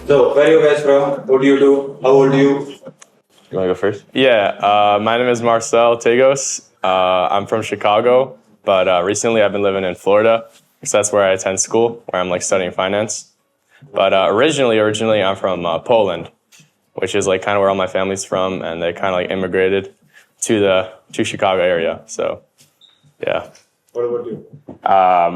So, where are you guys from? What do you do? How old are you? You want to go first? Yeah, my name is Marcell Tagos. I'm from Chicago, but recently I've been living in Florida, because that's where I attend school, where I'm like studying finance. But originally I'm from Poland, which is like kind of where all my family's from, and they kind of like immigrated to Chicago area. So, yeah. What about you?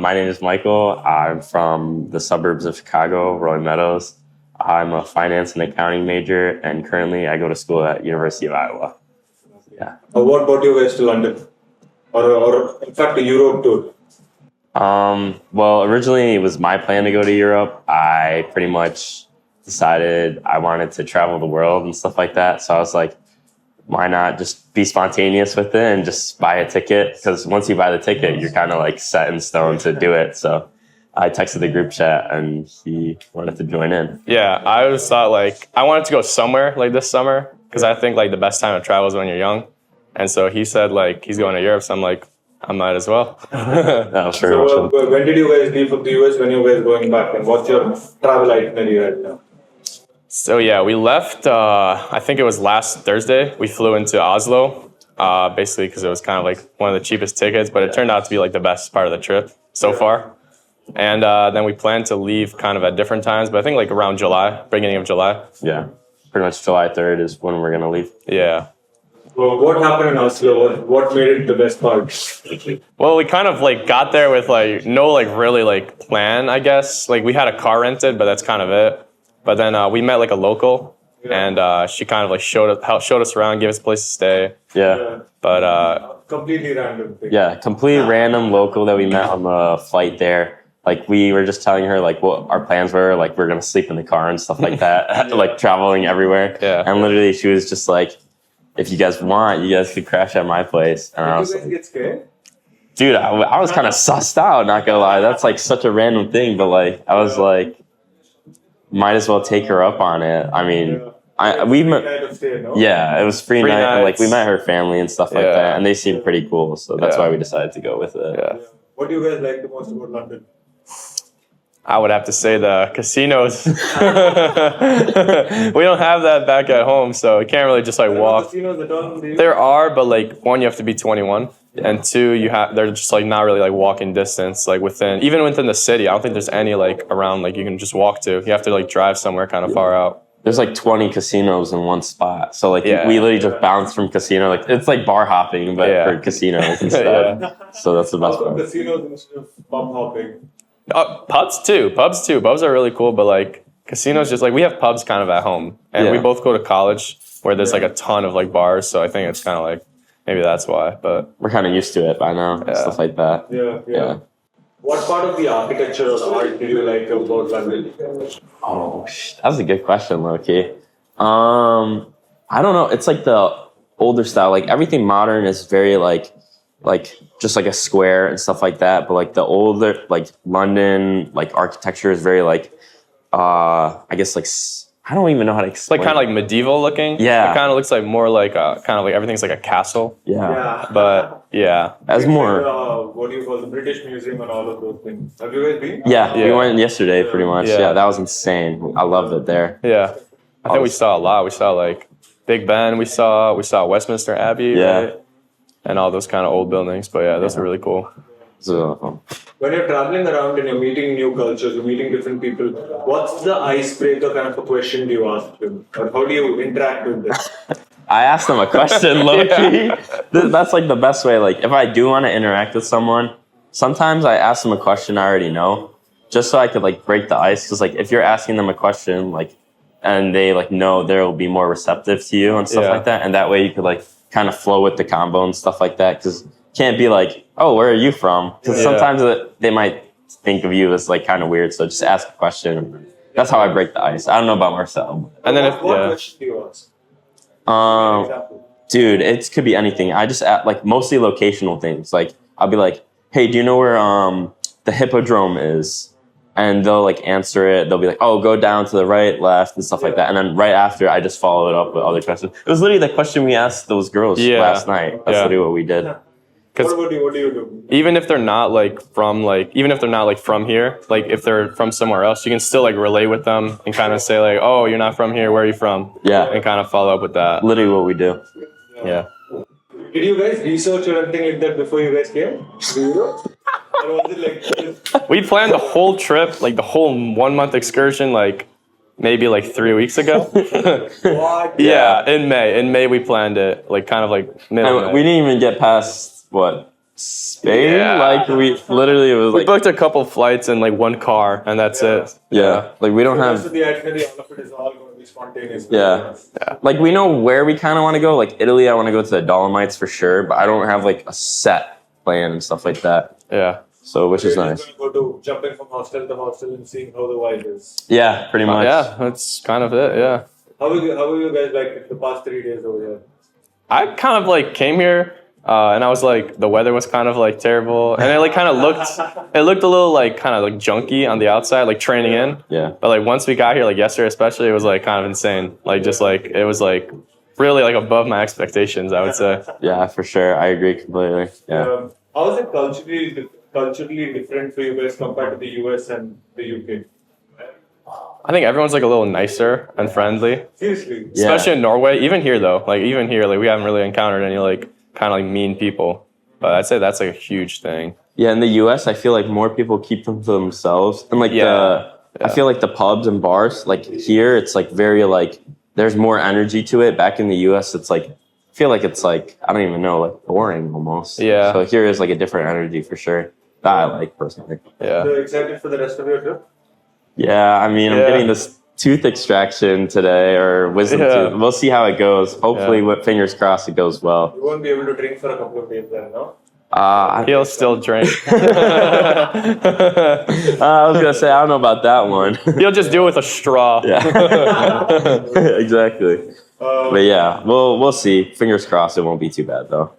My name is Michael. I'm from the suburbs of Chicago, Rolling Meadows. I'm a finance and accounting major, and currently I go to school at University of Iowa. Yeah. What brought you guys to London? Or in fact, to Europe too? Well, originally it was my plan to go to Europe. I pretty much decided I wanted to travel the world and stuff like that. So I was like, why not just be spontaneous with it and just buy a ticket? Because once you buy the ticket, you're kind of like set in stone to do it. So I texted the group chat and he wanted to join in. Yeah, I always thought like I wanted to go somewhere like this summer, because I think like the best time to travel is when you're young. And so he said like he's going to Europe, so I'm like, I might as well. No, sure. So, when did you guys leave for the US? When you guys going back? And what's your travel itinerary right now? So yeah, we left, I think it was last Thursday. We flew into Oslo, basically because it was kind of like one of the cheapest tickets, but it turned out to be like the best part of the trip so far. And then we planned to leave kind of at different times, but I think like around July, beginning of July. Yeah, pretty much July 3rd is when we're going to leave. Yeah. Well, what happened in Oslo? What made it the best part? Well, we kind of like got there with like no like really like plan, I guess. Like we had a car rented, but that's kind of it. But then we met like a local, and she kind of like showed us around, gave us a place to stay. Yeah. But completely random thing. Yeah, completely random local that we met on the flight there. Like we were just telling her like what our plans were, like we're gonna sleep in the car and stuff like that, like traveling everywhere. Yeah. And literally she was just like, if you guys want, you guys could crash at my place. And I Did was you guys like, get scared? dude, I was kind of sussed out, not gonna lie. That's like such a random thing, but like I was like, might as well take her up on it. I mean, we met. Night of stay, no? Yeah, it was free night. And, like we met her family and stuff like Yeah. that, and they seemed pretty cool. So that's Yeah. why we decided to go with it. yeah. What do you guys like the most about London? I would have to say the casinos. We don't have that back at home, so you can't really just like walk. Casinos at all in the There are, but like one, you have to be 21, and two, they're just like not really like walking distance, like even within the city. I don't think there's any like around like you can just walk to. You have to like drive somewhere kind of far out. There's like 20 casinos in one spot. So like Yeah. we literally just bounce from casino. Like it's like bar hopping, but Yeah. for casinos instead. Yeah. So that's the best How about part. casinos instead of pub hopping? Pubs too. Pubs are really cool, but like casinos, just like we have pubs kind of at home, and we Yeah. both go to college where there's like a ton of like bars. So I think it's kind of like maybe that's why. But We're kind of used to it by now, Yeah. stuff like that. Yeah. What part of the architecture or the art did you like about London? Oh, that was a good question, Loki. I don't know. It's like the older style. Like everything modern is very like just like a square and stuff like that. But like the older like London like architecture is very like I guess like I don't even know how to it's like explain. kind of like medieval looking. Yeah. It kind of looks like more like kind of like everything's like a castle. Yeah. But yeah. As It's more. like, what do you call the British Museum and all of those things? Have you guys been? Yeah, we Yeah. went yesterday pretty much. Yeah. Yeah, that was insane. I loved it there. Yeah. I think we saw a lot. We saw like Big Ben. We saw Westminster Abbey. Yeah. Right? And all those kind of old buildings. But yeah, those are really cool. So When you're traveling around and you're meeting new cultures, you're meeting different people, what's the icebreaker kind of a question do you ask them? Or how do you interact with them? I asked them a question, low-key. That's like the best way. Like if I do want to interact with someone, sometimes I ask them a question I already know, just so I could like break the ice. Because like if you're asking them a question like and they like know they'll be more receptive to you and stuff Yeah. like that, and that way you could like kind of flow with the combo and stuff like that. Because can't be like, oh, where are you from? Because Yeah. sometimes they might think of you as like kind of weird. So just ask a question. That's how I break the ice. I don't know about Marcel. And then what question do you ask? Example. Dude, it could be anything. I just like mostly locational things. Like I'll be like, hey, do you know where the hippodrome is? And they'll like answer it. They'll be like, oh, go down to the right, left, and stuff like that. And then right after, I just follow it up with other questions. It was literally the question we asked those girls Yeah. last night. That's Yeah. literally what we did. 'Cause- What do you do? Even if they're not like from here, like if they're from somewhere else, you can still like relate with them and kind of say like, oh, you're not from here, where are you from? Yeah. And kind of follow up with that. Literally what we do. Yeah. Did you guys research or anything like that before you guys came to Europe? Or was it like just... We planned the whole trip, like the whole 1 month excursion, like maybe like 3 weeks ago. What? Yeah, in May. In May we planned it, like kind of like middle. And we didn't even get past what, Spain? Yeah. Like we literally, it was We like, booked a couple flights and like one car, and that's it. yeah, like we don't The have, rest of the itinerary, all of it is all going to be spontaneous. Yeah. like we know where we kind of want to go. Like Italy, I want to go to the Dolomites for sure, but I don't have like a set plan and stuff like that. Yeah. So which is You're nice. just going to go to jumping from hostel to hostel and seeing how the vibe is. Yeah, pretty much. Yeah, that's kind of it. Yeah. How are you guys like the past 3 days over here? I kind of like came here and I was like, the weather was kind of like terrible, and it like kind of looked a little like kind of like junky on the outside, like training in. Yeah. But like once we got here, like yesterday especially, it was like kind of insane. Like just like it was like really like above my expectations, I would say. Yeah, for sure. I agree completely. Yeah. How is it culturally different for you guys compared to the US and the UK? I think everyone's like a little nicer and friendly, Seriously. Yeah. especially in Norway. Even here though, like even here, like we haven't really encountered any like kind of like mean people. But I'd say that's like a huge thing. Yeah, in the US, I feel like more people keep them to themselves. And like I feel like the pubs and bars, like here, it's like very like, there's more energy to it. Back in the US, it's like, I feel like it's like, I don't even know, like boring almost. Yeah. So here is like a different energy for sure. That I like personally. Yeah. So excited for the rest of your trip? Yeah, I mean, I'm Yeah. getting this tooth extraction today or wisdom Yeah. tooth. We'll see how it goes. Hopefully, with fingers crossed, it goes well. You won't be able to drink for a couple of days then, no? He'll still drink. I was gonna say I don't know about that one. He'll just do it with a straw. Yeah, exactly. But yeah, we'll see. Fingers crossed, it won't be too bad though.